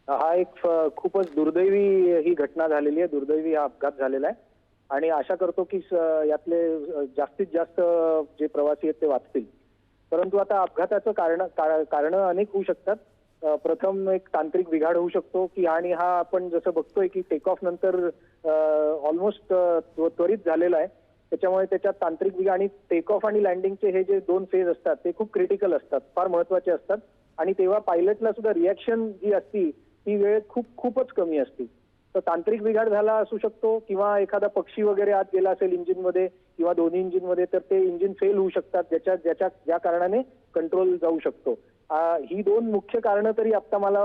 हा एक खूपच दुर्दैवी ही घटना झालेली आहे, दुर्दैवी हा अपघात झालेला आहे आणि आशा करतो की यातले जास्तीत जास्त जे प्रवासी आहेत ते वाचतील. परंतु आता अपघाताचं कारण अनेक होऊ शकतात. प्रथम एक तांत्रिक बिघाड होऊ शकतो की आणि हा आपण जसं बघतोय की टेक ऑफ नंतर ऑलमोस्ट त्वरित झालेला आहे. त्याच्यामुळे त्याच्यात तांत्रिक बिघाड आणि टेक ऑफ आणि लँडिंगचे हे जे 2 फेज असतात ते खूप क्रिटिकल असतात, फार महत्वाचे असतात आणि तेव्हा पायलटला सुद्धा रिॲक्शन जी असती ती वेळ खूपच कमी असते. तर तांत्रिक बिघाड झाला असू शकतो किंवा एखादा पक्षी वगैरे आत गेला असेल इंजिनमध्ये किंवा दोन्ही इंजिनमध्ये, तर ते इंजिन फेल होऊ शकतात, ज्या कारणाने कंट्रोल जाऊ शकतो. ही 2 मुख्य कारणं तरी आता मला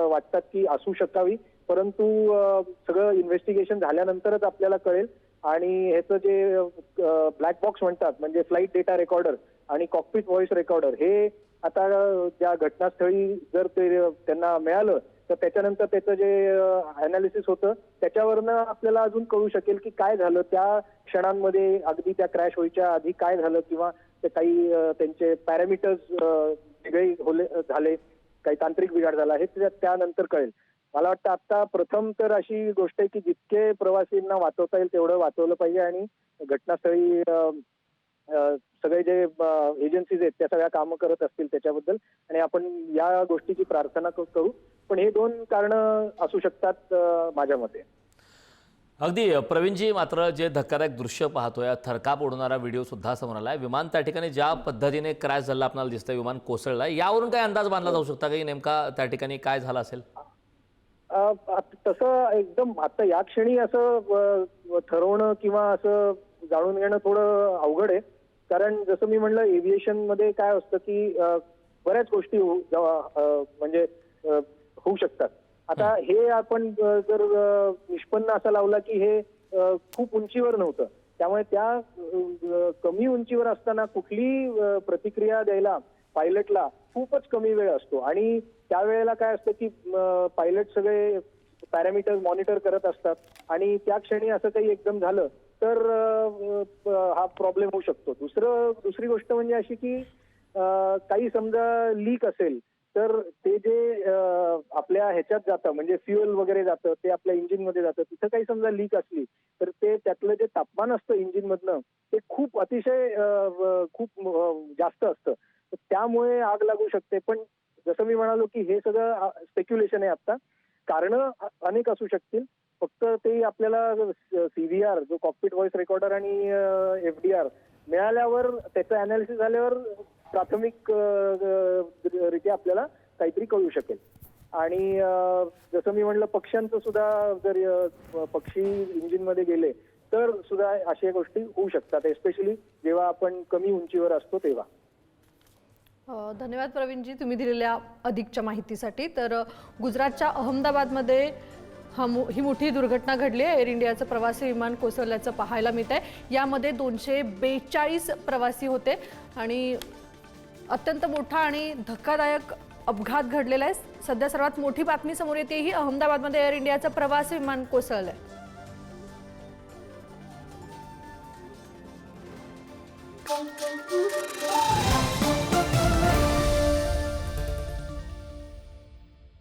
वाटतात की असू शकावी. परंतु सगळं इन्व्हेस्टिगेशन झाल्यानंतरच आपल्याला कळेल आणि ह्याचं जे ब्लॅक बॉक्स म्हणतात म्हणजे फ्लाईट डेटा रेकॉर्डर आणि कॉकपिट व्हॉइस रेकॉर्डर हे आता ज्या घटनास्थळी जर ते त्यांना मिळालं तर त्याच्यानंतर त्याचं जे अनालिसिस होतं त्याच्यावरनं आपल्याला अजून कळू शकेल की काय झालं त्या क्षणांमध्ये, अगदी त्या क्रॅश व्हायच्या आधी काय झालं किंवा ते काही त्यांचे पॅरामीटर्स वेगळे झाले, काही तांत्रिक बिघाड झाला हे त्यानंतर कळेल. मला वाटतं आता प्रथम तर अशी गोष्ट आहे की जितके प्रवासींना वाचवता येईल तेवढं वाचवलं पाहिजे आणि घटनास्थळी सगळे जे एजन्सीज आहेत त्या सगळ्या कामं करत असतील त्याच्याबद्दल आणि आपण या गोष्टीची प्रार्थना करू. पण हे 2 कारणं असू शकतात माझ्या मते. अगदी प्रवीणजी, मात्र जे धक्कादायक दृश्य पाहतोय, थरकाप उडवणारा व्हिडिओ सुद्धा समोर आलाय. विमान त्या ठिकाणी ज्या पद्धतीने क्रॅश झालं आपल्याला दिसतंय, विमान कोसळलंय, यावरून काय अंदाज बांधला जाऊ शकता की नेमका त्या ठिकाणी काय झालं असेल? तसं एकदम आता या क्षणी असं ठरवणं किंवा असं जाणून घेणं थोडं अवघड आहे. कारण जसं मी म्हणलं एव्हिएशन मध्ये काय असतं की बऱ्याच गोष्टी म्हणजे होऊ शकतात. आता हे आपण जर निष्पन्न असा लावला की हे खूप उंचीवर नव्हतं, त्यामुळे त्या कमी उंचीवर असताना कुठली प्रतिक्रिया द्यायला पायलटला खूपच कमी वेळ असतो आणि त्यावेळेला काय असतं की पायलट सगळे पॅरामीटर्स मॉनिटर करत असतात आणि त्या क्षणी असं काही एकदम झालं तर हा प्रॉब्लेम होऊ शकतो. दुसरी गोष्ट म्हणजे अशी की काही समजा लीक असेल तर ते जे आपल्या ह्याच्यात जातं म्हणजे फ्युएल वगैरे जातं ते आपल्या इंजिनमध्ये जातं, तिथं काही समजा लीक असली तर ते त्यातलं जे तापमान असतं इंजिन मधनं ते खूप अतिशय खूप जास्त असतं, तर त्यामुळे आग लागू शकते. पण जसं मी म्हणालो की हे सगळं स्पेक्युलेशन आहे. आता कारणं अनेक असू शकतील, फक्त ते आपल्याला सीव्हीआर जो कॉकपिट व्हॉइस रेकॉर्डर आणि एफडीआर मिळाल्यावर त्याचं अनालिसिस झाल्यावर प्राथमिक रित्या आपल्याला काहीतरी कळू शकेल. आणि जसं मी म्हणलं पक्ष्यांचं सुद्धा जर पक्षी इंजिनमध्ये गेले तर सुद्धा अशा गोष्टी होऊ शकतात, एस्पेशली जेव्हा आपण कमी उंचीवर असतो तेव्हा. धन्यवाद प्रवीणजी, तुम्ही दिलेल्या अधिकच्या माहितीसाठी. तर गुजरातच्या अहमदाबादमध्ये ही मोठी दुर्घटना घडली आहे. एअर इंडियाचं प्रवासी विमान कोसळल्याचं पाहायला मिळत आहे. यामध्ये 242 प्रवासी होते आणि अत्यंत मोठा आणि धक्कादायक अपघात घडलेला आहे. सध्या सर्वात मोठी बातमी समोर येते ही अहमदाबादमध्ये एअर इंडियाचं प्रवासी विमान कोसळलंय.